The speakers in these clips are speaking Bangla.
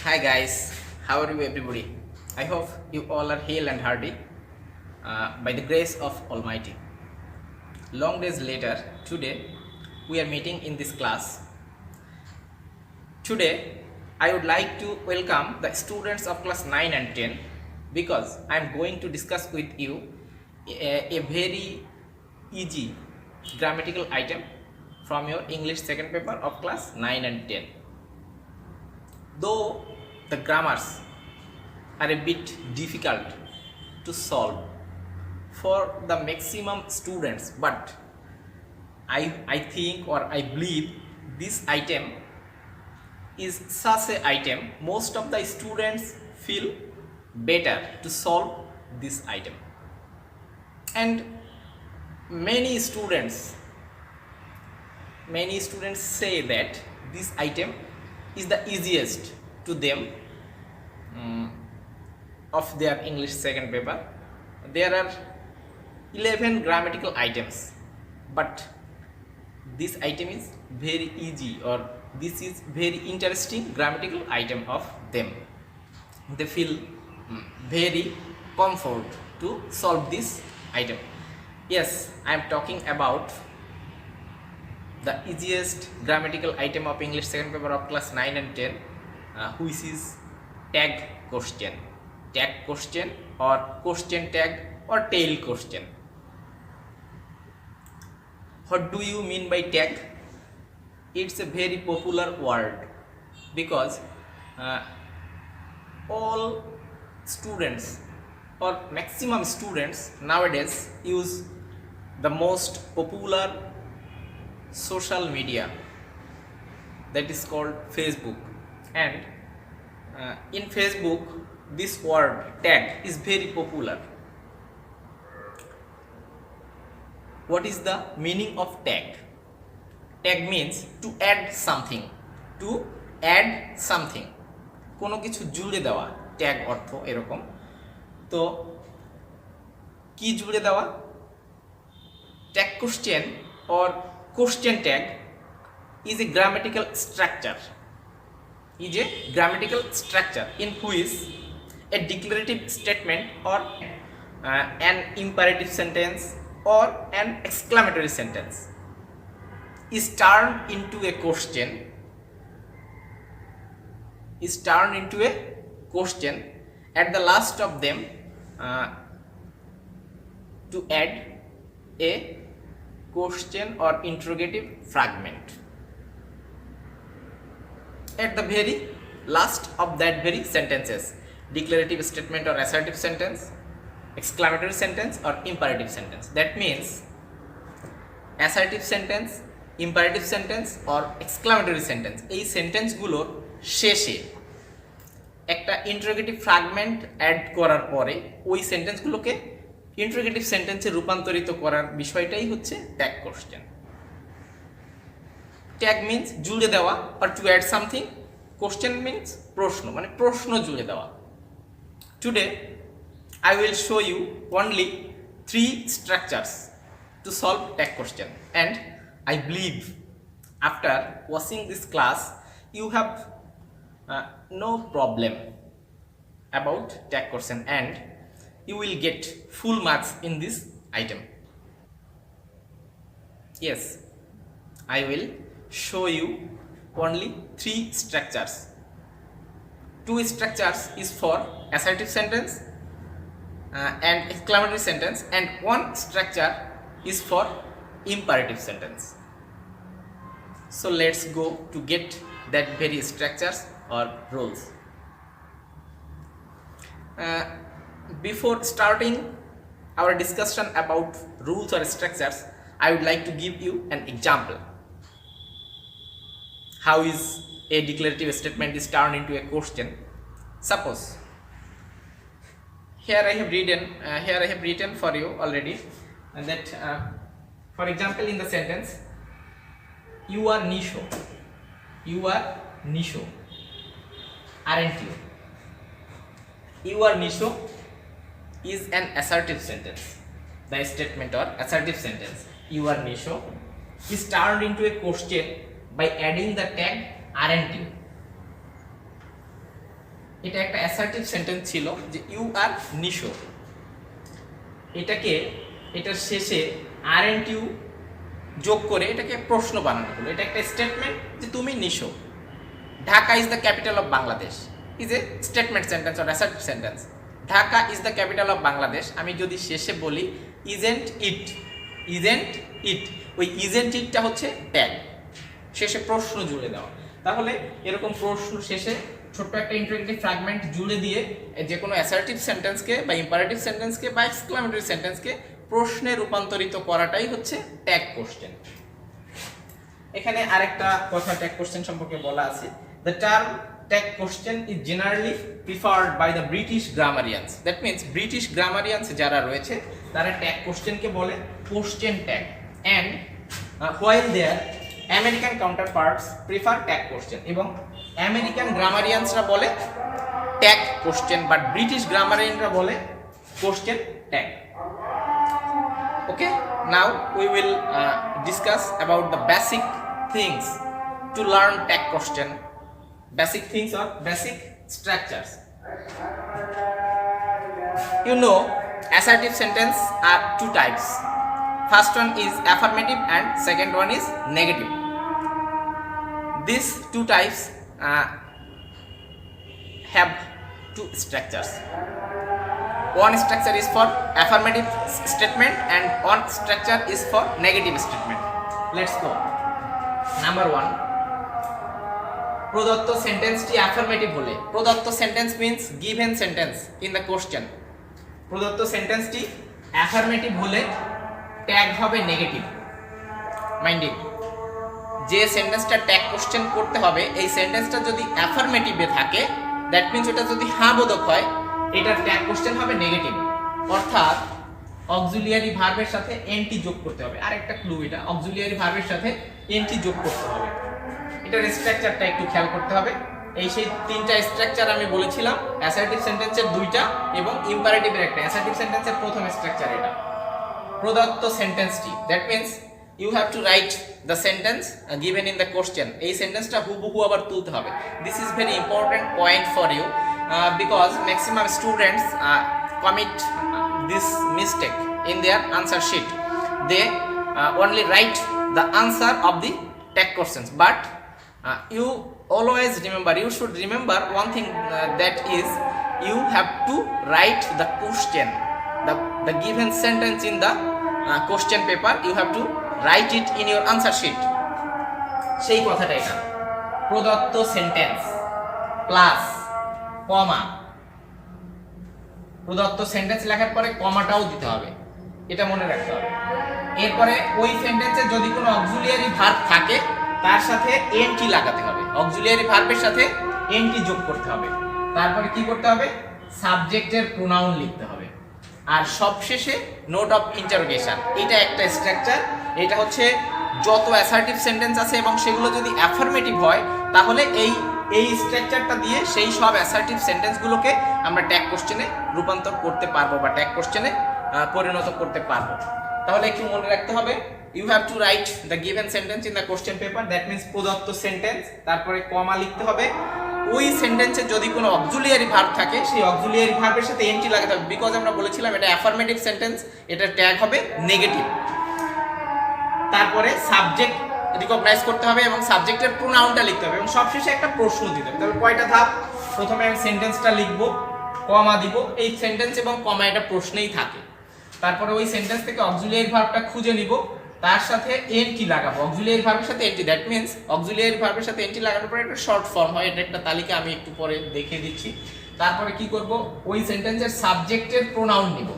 Hi guys, how are you everybody? I hope you all are hale and hearty by the grace of Almighty. Long days later, today we are meeting in this class. Today I would like to welcome the students of class 9 and 10 because I am going to discuss with you a very easy grammatical item from your English second paper of class 9 and 10. Though the grammars are a bit difficult to solve for the maximum students, but I think or I believe this item is such a item most of the students feel better to solve this item, and many students say that this item is the easiest to them of their English second paper. There are 11 grammatical items, but this item is very easy, or this is very interesting grammatical item of them. They feel very comfort to solve this item. Yes, I am talking about the easiest grammatical item of English second paper of class 9 and 10, which is tag question. Tag question or question tag or tail question. What do you mean by tag? It's a very popular word because all students or maximum students nowadays use the most popular social media, that is called Facebook, and in Facebook this word tag is very popular. What is the meaning of tag? Tag means to add something. To add something, কোনো কিছু জুড়ে দেওয়া, ট্যাগ অর্থ এরকম। তো কি জুড়ে দেওয়া? Tag question or question tag is a grammatical structure. In which a declarative statement or an imperative sentence or an exclamatory sentence is turned into a question. At the last of them to add a question or interrogative fragment. At the very last of that very sentences, declarative statement or assertive sentence, exclamatory sentence or imperative sentence. That means assertive sentence, imperative sentence or exclamatory sentence, এই সেন্টেন্সগুলোর শেষে একটা ইন্টারোগেটিভ ফ্র্যাগমেন্ট অ্যাড করার পরে ওই সেন্টেন্সগুলোকে ইন্টারোগেটিভ সেন্টেন্সে রূপান্তরিত করার বিষয়টাই হচ্ছে ট্যাগ কোশ্চেন। ট্যাগ মিন্স জুড়ে দেওয়া, or to add something. Question means প্রশ্ন, মানে প্রশ্ন জুড়ে দেওয়া। Today I will show you only 3 structures to solve tag question, and I believe after watching this class you have no problem about tag question and you will get full marks in this item. Yes, I will show you only 3 structures. 2 structures is for assertive sentence and exclamatory sentence, and 1 structure is for imperative sentence. So let's go to get that very structures or rules. Before starting our discussion about rules or structures, I would like to give you an example. How is a declarative statement is turned into a question? Suppose here I have written for you already that for example in the sentence, you are Nisho, aren't you? You are Nisho is an assertive sentence. The statement or assertive sentence, you are Nisho, is turned into a question by adding the tag aren't you. এটা একটা অ্যাসার্টিভ সেন্টেন্স ছিল যে ইউ আর নিশো, এটার শেষে আরএন্ট ইউ যোগ করে এটাকে প্রশ্ন বানানো হলো। এটা একটা স্টেটমেন্ট যে তুমি Nisho. Dhaka is the capital of Bangladesh is a statement sentence or assertive sentence. Dhaka is the capital of Bangladesh, আমি যদি শেষে বলি ইজেন্ট ইট, ওই ইজেন্ট ইটটা হচ্ছে ট্যাগ, শেষে প্রশ্ন জুড়ে দেওয়া। তাহলে এরকম প্রশ্ন শেষে ছোট্ট একটা ইন্টারোগেটিভ ফ্র্যাগমেন্ট জুড়ে দিয়ে যে কোনো অ্যাসার্টিভ সেন্টেন্সকে বা ইম্পারেটিভ সেন্টেন্সকে বা এক্সক্লামেটরি সেন্টেন্সকে প্রশ্নে রূপান্তরিত করাটাই হচ্ছে ট্যাগ কোশ্চেন। এখানে আরেকটা কথা ট্যাগ কোশ্চেন সম্পর্কে বলা আছে, the term tag question is generally preferred by the British grammarians. That means British grammarians যারা রয়েছে তারা ট্যাগ কোশ্চেনকে বলে question tag, and while their American counterparts prefer tag question. এবং আমেরিকান গ্রামারিয়ান্সরা বলে ট্যাগ কোশ্চেন, বাট ব্রিটিশ গ্রামারিয়ানরা বলে question tag. Okay, now we will discuss about the basic things to learn tag question. Basic things or basic structures. You know, assertive sentence are two types. First one is affirmative and second one is negative. These two types have two structures. One structure is for affirmative statement and one structure is for negative statement. Let's go. Number 1, প্রদত্ত সেন্টেন্সটি অ্যাফার্মেটিভ হলে, প্রদত্ত sentence means given sentence in the question, প্রদত্ত সেন্টেন্সটি অ্যাফার্মেটিভ হলে ট্যাগ হবে নেগেটিভ। মাইন্ডিং, যে সেন্টেন্সটা ট্যাগ কোশ্চেন করতে হবে এই সেন্টেন্সটা যদি অ্যাফার্মেটিভে থাকে, দ্যাট মিন্স ওটা যদি হ্যাঁ বোধক হয়, এটার ট্যাগ কোশ্চেন হবে নেগেটিভ। অর্থাৎ অক্সিলিয়ারি ভার্বের সাথে এনটি যোগ করতে হবে। আরেকটা ক্লু, এটা অক্সিলিয়ারি ভার্বের সাথে এনটি যোগ করতে হবে। এটার স্ট্রাকচারটা একটু খেয়াল করতে হবে। এই সেই তিনটা স্ট্রাকচার আমি বলেছিলাম, অ্যাসার্টিভ সেন্টেন্সের দুইটা এবং ইম্পারেটিভের একটা। অ্যাসার্টিভ সেন্টেন্সের প্রথম স্ট্রাকচার এটা, প্রদত্ত সেন্টেন্সটি, that means you have to write the sentence given in the question. এই সেন্টেন্সটা হুবহু আবার তুলতে হবে। This is very important point for you because maximum students commit this mistake in their answer sheet. They only write the answer of the tag questions, but you always remember, you should remember one thing, that is you have to write the question, the given sentence in the question paper, you have to write it in your answer sheet. সেই কথাটা এটা, প্রদত্ত সেন্টেন্স প্লাস কমা, প্রদত্ত সেন্টেন্স লেখার পরে কমাটাও দিতে হবে, এটা মনে রাখতে হবে। এরপরে ওই সেন্টেন্সে যদি কোনো অক্সিলিয়ারি ভার্ব থাকে তার সাথে এনটি লাগাতে হবে, অক্সিলিয়ারি ভার্বের সাথে এনটি যোগ করতে হবে। তারপরে কি করতে হবে, সাবজেক্টের প্রোনাউন লিখতে হবে। আর সবশেষে নোট অফ ইন্টারোগেশন, এটা একটা স্ট্রাকচার। এটা হচ্ছে যত অ্যাসার্টিভ সেন্টেন্স আছে এবং সেগুলো যদি অ্যাফার্মেটিভ হয় তাহলে এই স্ট্রাকচারটা দিয়ে সেই সব অ্যাসার্টিভ সেন্টেন্সগুলোকে আমরা ট্যাগ কোশ্চেনে রূপান্তর করতে পারবো বা ট্যাগ কোশ্চেনে পরিণত করতে পারবো। তাহলে একটু মনে রাখতে হবে, you have to write the given sentence in the question paper, that means প্রদত্ত সেন্টেন্স, তারপরে কমা লিখতে হবে। ওই সেন্টেন্সে যদি কোনো অক্সিলিয়ারি ভার্ব থাকে সেই অক্সিলিয়ারি ভার্বের সাথে এনটি লাগাতে হবে, বিকজ আমরা বলেছিলাম এটা অ্যাফার্মেটিভ সেন্টেন্স, এটার ট্যাগ হবে নেগেটিভ। তারপরে সাবজেক্ট রিকগনাইজ করতে হবে এবং সাবজেক্টের প্রোনাউনটা লিখতে হবে এবং সবশেষে একটা প্রশ্ন দিতে হবে। তবে কয়টা ধাপ, প্রথমে আমি সেন্টেন্সটা লিখবো, কমা দিব, এই সেন্টেন্স এবং কমা এটা প্রশ্নেই থাকে। তারপরে ওই সেন্টেন্স থেকে অক্সিলিয়ারি ভার্বটা খুঁজে নিব, তার সাথে এনটি লাগাবো, অক্সিলিয়ারি ভার্বের সাথে এনটি, দ্যাট মিন্স অক্সিলিয়ারি ভার্বের সাথে এনটি লাগানোর পরে একটা শর্ট ফর্ম হয়, এটা একটা তালিকা আমি একটু পরে দেখিয়ে দিচ্ছি। তারপরে কি করব, ওই সেন্টেন্সের সাবজেক্টের প্রোনাউন নিব,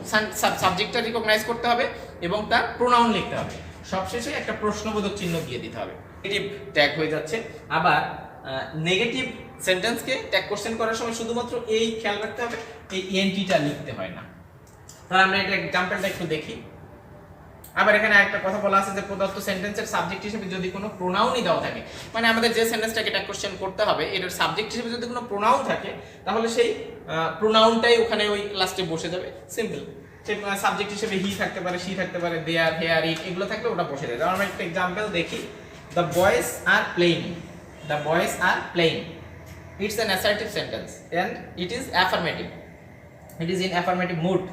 সাবজেক্টটা রিকগনাইজ করতে হবে এবং তার প্রোনাউন লিখতে হবে। সবশেষে একটা প্রশ্নবোধক চিহ্ন দিয়ে দিতে হবে, নেগেটিভ ট্যাগ হয়ে যাচ্ছে। আবার নেগেটিভ সেন্টেন্সকে ট্যাগ কোশ্চেন করার সময় শুধুমাত্র এই খেয়াল রাখতে হবে, এই এনটিটা লিখতে হয় না। তাহলে আমরা এটা এক্সাম্পলটা একটু দেখি। আবার এখানে একটা কথা বলা আছে যে প্রদত্ত সেন্টেন্সের সাবজেক্ট হিসেবে যদি কোনো প্রোনাউনই দেওয়া থাকে, মানে আমাদের যে সেন্টেন্সটাকে ট্যাগ কোশ্চেন করতে হবে এটার সাবজেক্ট হিসেবে যদি কোনো প্রোনাউন থাকে তাহলে সেই প্রোনাউনটাই ওখানে ওই লাস্টে বসে যাবে। সিম্পল, সাবজেক্ট হিসেবে হি থাকতে পারে, সি থাকতে পারে, দেয়ার, হেয়ার, ইট, এগুলো থাকলে ওটা বসে যায়। আমরা একটা এক্সাম্পল দেখি, the boys are playing, the boys are playing. It's an assertive sentence and it is affirmative. It is in affirmative mood.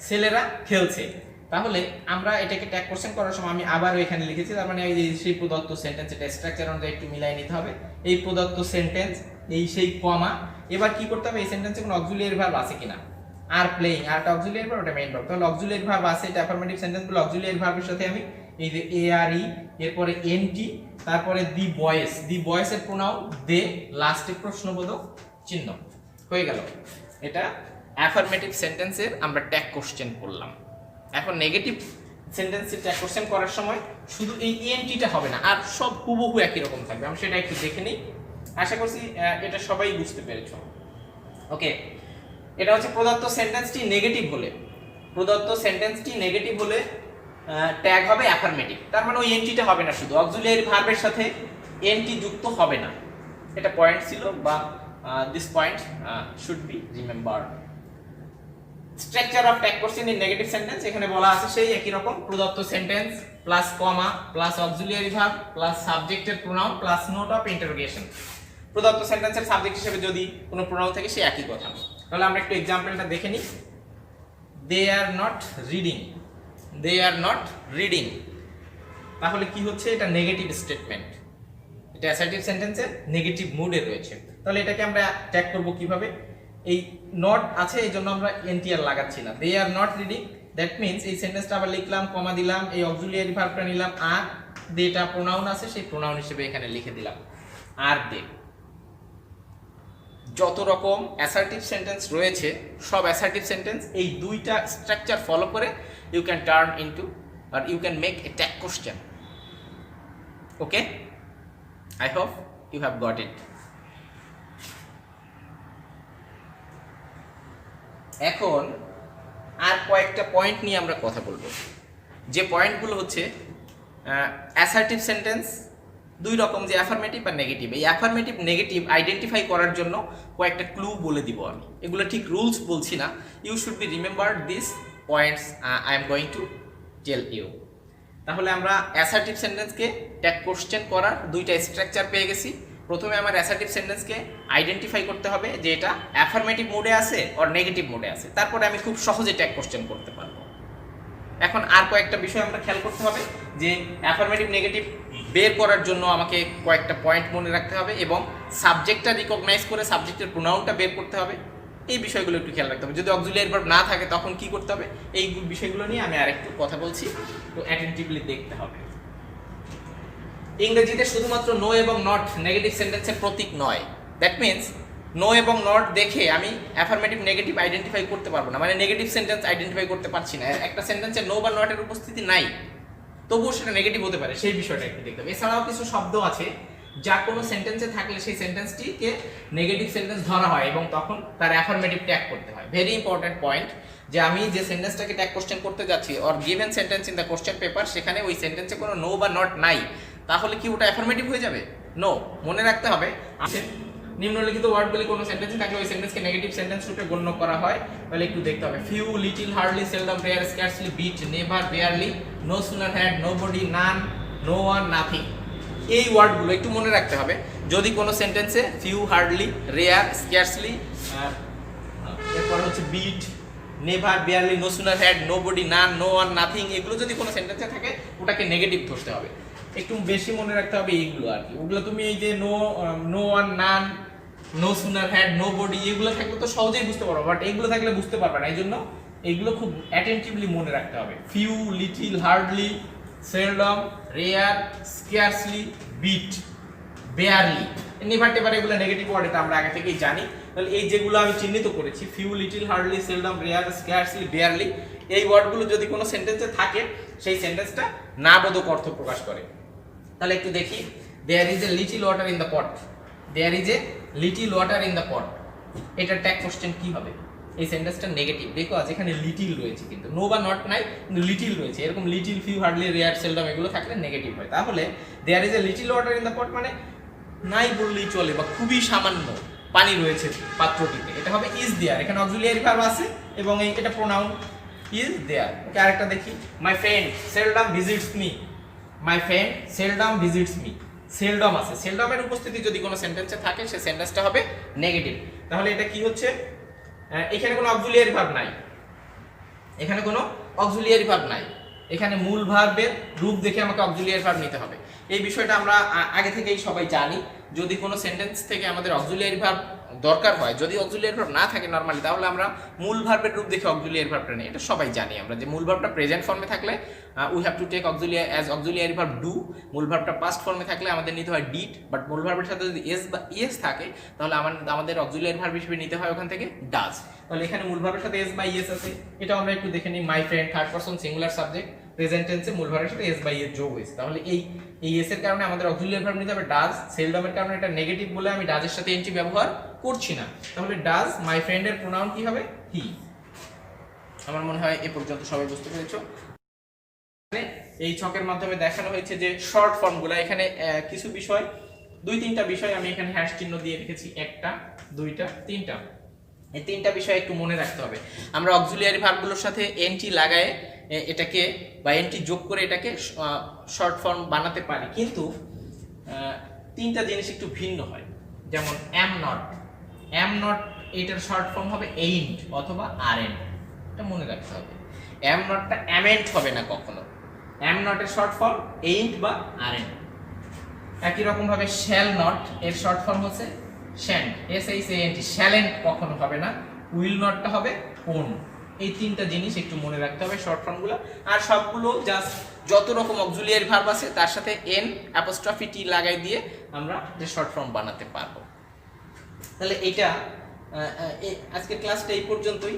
ছেলেরা খেলছে। তাহলে আমরা এটাকে ট্যাগ কোশ্চেন করার সময় আমি আবার এখানে লিখেছি, তার মানে এই যে সেই প্রদত্ত সেন্টেন্স, এটা স্ট্রাকচার অনুযায়ী একটু মিলাই নিতে হবে। এই প্রদত্ত সেন্টেন্স, এই সেই কমা, এবার কি করতে হবে, এই সেন্টেন্সে কোনো অক্সিলিয়ারি ভার্ব আছে কিনা। আর প্লেইং, আরটা অক্সিলিয়ারি ভার্ব, ওটা মেইন ভার্ব। তাহলে অক্সিলিয়ারি ভার্ব আছে, এটা অ্যাফার্মেটিভ সেন্টেন্স বলে অক্সিলিয়ারি ভার্বের সাথে আমি এই যে এ আর ই, এরপরে এনটি, তারপরে দি বয়েস, দি বয়েসের প্রোনাউন দে, লাস্টে প্রশ্নবোধক চিহ্ন, হয়ে গেল। এটা অ্যাফার্মেটিভ সেন্টেন্সের আমরা ট্যাগ কোশ্চেন করলাম। এখন নেগেটিভ সেন্টেন্সের ট্যাগ কোশ্চেন করার সময় শুধু এই এনটিটা হবে না, আর সব হুবহু একই রকম থাকবে। আমি সেটা একটু দেখে নিই, আশা করছি এটা সবাই বুঝতে পেরেছো। ওকে, এটা হচ্ছে প্রদত্ত সেন্টেন্সটি নেগেটিভ হলে, প্রদত্ত সেন্টেন্সটি নেগেটিভ হলে ট্যাগ হবে অ্যাফার্মেটিভ। তার মানে ওই এনটিটা হবে না, শুধু অক্সিলিয়ারি ভার্বের সাথে এনটি যুক্ত হবে না। এটা পয়েন্ট ছিল, বা this point should be remembered. Structure of tag question in negative sentence, এখানে বলা আছে সেই একই রকম, প্রদত্ত sentence plus comma plus auxiliary verb plus সাবজেক্টের pronoun plus not of interrogation. প্রদত্ত সেন্টেন্সের সাবজেক্ট হিসেবে যদি কোনো প্রোনাউন থাকে সে একই কথা। তাহলে আমরা একটু এক্সাম্পলটা দেখে নিই। They are not reading, they are not reading, তাহলে কি হচ্ছে, এটা নেগেটিভ স্টেটমেন্ট, এটা অ্যাসার্টিভ সেন্টেন্সের নেগেটিভ মুডে রয়েছে। তাহলে এটাকে আমরা ট্যাগ করব কিভাবে, এই নট আছে এই জন্য আমরা এনটিআর লাগাচ্ছি না, they are not reading, that means এই সেন্টেন্সটা আবার লিখলাম, কমা দিলাম, এই অক্সিলিয়ারি ভার্বটা নিলাম, আর দেটা প্রোনাউন আছে সেই প্রোনাউন হিসেবে এখানে লিখে দিলাম আর দে। যত রকম অ্যাসার্টিভ সেন্টেন্স রয়েছে সব অ্যাসার্টিভ সেন্টেন্স এই দুইটা স্ট্রাকচার ফলো করে ইউ ক্যান টার্ন ইনটু আর you can make a tag question. Okay, I hope you have got it. এখন আর কয়েকটা পয়েন্ট নিয়ে আমরা কথা বলবো, যে পয়েন্টগুলো হচ্ছে অ্যাসার্টিভ সেন্টেন্স দুই রকম, যে অ্যাফার্মেটিভ আর নেগেটিভ। এই অ্যাফার্মেটিভ নেগেটিভ আইডেন্টিফাই করার জন্য কয়েকটা ক্লু বলে দিব আমি, এগুলো ঠিক রুলস বলছি না, you should be remembered this points I am going to tell you. তাহলে আমরা অ্যাসার্টিভ সেন্টেন্সকে ট্যাগ কোশ্চেন করার দুইটা স্ট্রাকচার পেয়ে গেছি। প্রথমে আমার অ্যাসার্টিভ সেন্টেন্সকে আইডেন্টিফাই করতে হবে যে এটা অ্যাফার্মেটিভ মোডে আছে আর নেগেটিভ মোডে আছে, তারপরে আমি খুব সহজে ট্যাগ কোশ্চেন করতে পারবো। এখন আর কয়েকটা বিষয় আমরা খেয়াল করতে হবে, যে অ্যাফার্মেটিভ নেগেটিভ বের করার জন্য আমাকে কয়েকটা পয়েন্ট মনে রাখতে হবে, এবং সাবজেক্টটা রিকগনাইজ করে সাবজেক্টের প্রোনাউনটা বের করতে হবে। এই বিষয়গুলো একটু খেয়াল রাখতে হবে। যদি অক্সিলিয়ারি ভার্ব না থাকে তখন কি করতে হবে, এই বিষয়গুলো নিয়ে আমি আরেকটু কথা বলছি, তো অ্যাটেনটিভলি দেখতে হবে। ইংরেজিতে শুধুমাত্র নো এবং নট নেগেটিভ সেন্টেন্সের প্রতীক নয়, দ্যাট মিন্স নো এবং নট দেখে আমি অ্যাফার্মেটিভ নেগেটিভ আইডেন্টিফাই করতে পারবো না, মানে নেগেটিভ সেন্টেন্স আইডেন্টিফাই করতে পারছি না। একটা সেন্টেন্সে নো বা নটের উপস্থিতি নাই, তবুও সেটা নেগেটিভ হতে পারে, সেই বিষয়টা একটু দেখতে হবে। এছাড়াও কিছু শব্দ আছে যা কোনো সেন্টেন্সে থাকলে সেই সেন্টেন্সটিকে নেগেটিভ সেন্টেন্স ধরা হয় এবং তখন তার অ্যাফার্মেটিভ ট্যাগ করতে হয়। ভেরি ইম্পর্টেন্ট পয়েন্ট, যে আমি যে সেন্টেন্সটাকে ট্যাগ কোশ্চেন করতে যাচ্ছি or given sentence in the question paper, সেখানে ওই সেন্টেন্সে কোনো নো বা নট নাই, তাহলে কি ওটা অ্যাফার্মেটিভ হয়ে যাবে? নো। মনে রাখতে হবে নিম্নলিখিত ওয়ার্ডগুলি কোনো সেন্টেন্সে থাকলে ওই সেন্টেন্সকে নেগেটিভ সেন্টেন্স রূপে গণ্য করা হয়। তাহলে একটু দেখতে হবে, few, little, hardly, seldom, rare, scarcely, bit, never, barely, no sooner had, nobody, none, no one, nothing. এই ওয়ার্ডগুলো একটু মনে রাখতে হবে। যদি কোনো সেন্টেন্সে ফিউ, হার্ডলি, রেয়ার, স্কার্সলি, এরপর হচ্ছে bit, never, barely, no sooner had, nobody, none, no one, nothing, এগুলো যদি কোনো সেন্টেন্সে থাকে ওটাকে নেগেটিভ ধরতে হবে। একটু বেশি মনে রাখতে হবে এইগুলো আর কি। ওগুলো তুমি এই যে no one, none, no sooner had, nobody, এগুলো থাকলে তো সহজেই বুঝতে পারবো, বাট এইগুলো থাকলে বুঝতে পারবে না। এই জন্য এইগুলো খুব অ্যাটেন্টিভলি মনে রাখতে হবে। Few, little, hardly, seldom, rare, scarcely, bit, barely, never টেভার, এগুলো নেগেটিভ ওয়ার্ড, এটা আমরা আগে থেকেই জানি। তাহলে এই যেগুলো আমি চিহ্নিত করেছি, few, little, hardly, seldom, rare, scarcely, barely, এই ওয়ার্ডগুলো যদি কোনো সেন্টেন্সে থাকে সেই সেন্টেন্সটা না বোধক অর্থ প্রকাশ করে। তাহলে একটু দেখি, there is a little water in the pot, there is a little water in the pot, এটা ট্যাগ কোশ্চেন কি হবে? এই সেন্টেন্সটা নেগেটিভ, বিকজ এখানে লিটিল রয়েছে, কিন্তু নো বা নট নাই, কিন্তু লিটিল রয়েছে। এরকম little, few, hardly, rare, seldom এগুলো থাকলে নেগেটিভ হয়। তাহলে there is a little water in the pot মানে নাই বললেই চলে, বা খুবই সামান্য পানি রয়েছে পাত্রটিতে, এটা হবে ইজ দেয়ার। এখানে অক্সিলিয়ারি ভার্ব আছে এবং এটা প্রোনাউন ইজ দেয়ার। ওকে, আরেকটা দেখি, my friend seldom visits me, my friend seldom visits me, seldom আছে, সেলডমের উপস্থিতি যদি কোনো সেন্টেন্সে থাকে সে সেন্টেন্সটা হবে নেগেটিভ। তাহলে এটা কি হচ্ছে, এখানে কোনো অক্সিলিয়ারি ভার্ব নাই, এখানে কোনো অক্সিলিয়ারি ভার্ব নাই, এখানে মূল ভার্বের রূপ দেখে আমাকে অক্সিলিয়ারি ভার্ব নিতে হবে। এই বিষয়টা আমরা আগে থেকেই সবাই জানি। যদি কোনো সেন্টেন্স থেকে আমাদের অক্সিলিয়ারি ভার্ব দরকার হয়, যদি অক্সিলিয়ারি ভার্ব না থাকে নরমালি, তাহলে আমরা মূল ভার্বের রূপ দেখে অক্সিলিয়ারি ভার্বটা নিই। এটা সবাই জানি আমরা, যে মূল ভার্বটা প্রেজেন্ট ফর্মে থাকলে we have to take auxiliary verb do. মূল ভার্বটা পাস্ট ফর্মে থাকলে আমাদের নিতে হয় ডিড, বাট মূল ভার্বের সাথে যদি এস বা ইএস থাকে তাহলে আমাদের অক্সিলিয়ারি ভার্ব হিসেবে নিতে হয় ওখান থেকে ডাজ। তাহলে এখানে মূল ভার্বের সাথে এস বা ইএস আছে, এটা আমরা একটু দেখে নিই। My friend, third person singular subject, present টেন্সে মূল ভার্বের সাথে এস বা ইএস যোগ হয়েছে। তাহলে এই এস এর কারণে আমাদের অক্সিলিয়ারি ভার্ব নিতে হবে ডাজ। সেলডমের কারণে এটা নেগেটিভ বলে আমি ডাজের সাথে এনটি ব্যবহার করছি না। তাহলে ডাজ মাই ফ্রেন্ডের প্রোনাউন কি হবে? হি। আমার মনে হয় এ পর্যন্ত সবাই বুঝতে পেরেছো। এই ছকের মাধ্যমে দেখানো হয়েছে যে শর্ট ফর্মগুলো, এখানে কিছু বিষয়, 2-3টা বিষয় আমি এখানে হ্যাশ চিহ্ন দিয়ে রেখেছি, 1টা 2টা 3টা। এই 3টা বিষয় একটু মনে রাখতে হবে। আমরা অক্সিলিয়ারি ভার্বগুলোর সাথে এনটি লাগায়ে এটাকে বা এনটি যোগ করে এটাকে শর্ট ফর্ম বানাতে পারি, কিন্তু 3টা জিনিস একটু ভিন্ন হয়। যেমন অ্যাম নট, এটার শর্ট ফর্ম হবে এইন্ট অথবা আরএন্ট, এটা মনে রাখতে হবে। অ্যাম নটটা অ্যামেন্ট হবে না কখনো। অ্যাম নটের শর্ট ফর্ম এইন্ট বা আরএন্ট। একই রকম ভাবে শ্যাল নট এর শর্ট ফর্ম হচ্ছে শ্যান্ট, SHANT, শ্যালেন্ট কখনো হবে না। উইল নটটা হবে ওন। এই 3টা জিনিস একটু মনে রাখতে হবে শর্ট ফর্মগুলো। আর সবগুলো জাস্ট যত রকম অক্সিলিয়ারি ভার্ব আছে তার সাথে এন অ্যাপোস্ট্রফি টি লাগাই দিয়ে আমরা যে শর্ট ফর্ম বানাতে পারবো। তাহলে এইটা আজকের ক্লাসটা এই পর্যন্তই।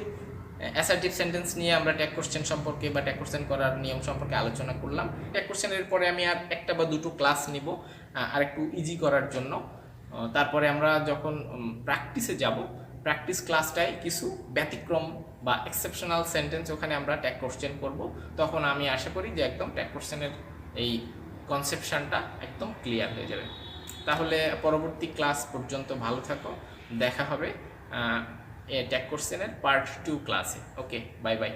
অ্যাসার্টিভ সেন্টেন্স নিয়ে আমরা ট্যাগ কোশ্চেন সম্পর্কে বা ট্যাগ কোশ্চেন করার নিয়ম সম্পর্কে আলোচনা করলাম। ট্যাগ কোশ্চেনের পরে আমি আর 1টা বা 2টো ক্লাস নিব আর একটু ইজি করার জন্য। তারপরে আমরা যখন প্র্যাকটিসে যাব, প্র্যাকটিস ক্লাসটায় কিছু ব্যতিক্রম বা এক্সেপশনাল সেন্টেন্স ওখানে আমরা ট্যাগ কোশ্চেন করব। তখন আমি আশা করি যে একদম ট্যাগ কোশ্চেনের এই কনসেপশনটা একদম ক্লিয়ার হয়ে যাবে। তাহলে পরবর্তী ক্লাস পর্যন্ত ভালো থাকো, দেখা হবে ট্যাগ কোশ্চেনের পার্ট 2 ক্লাসে। ওকে, বাই বাই।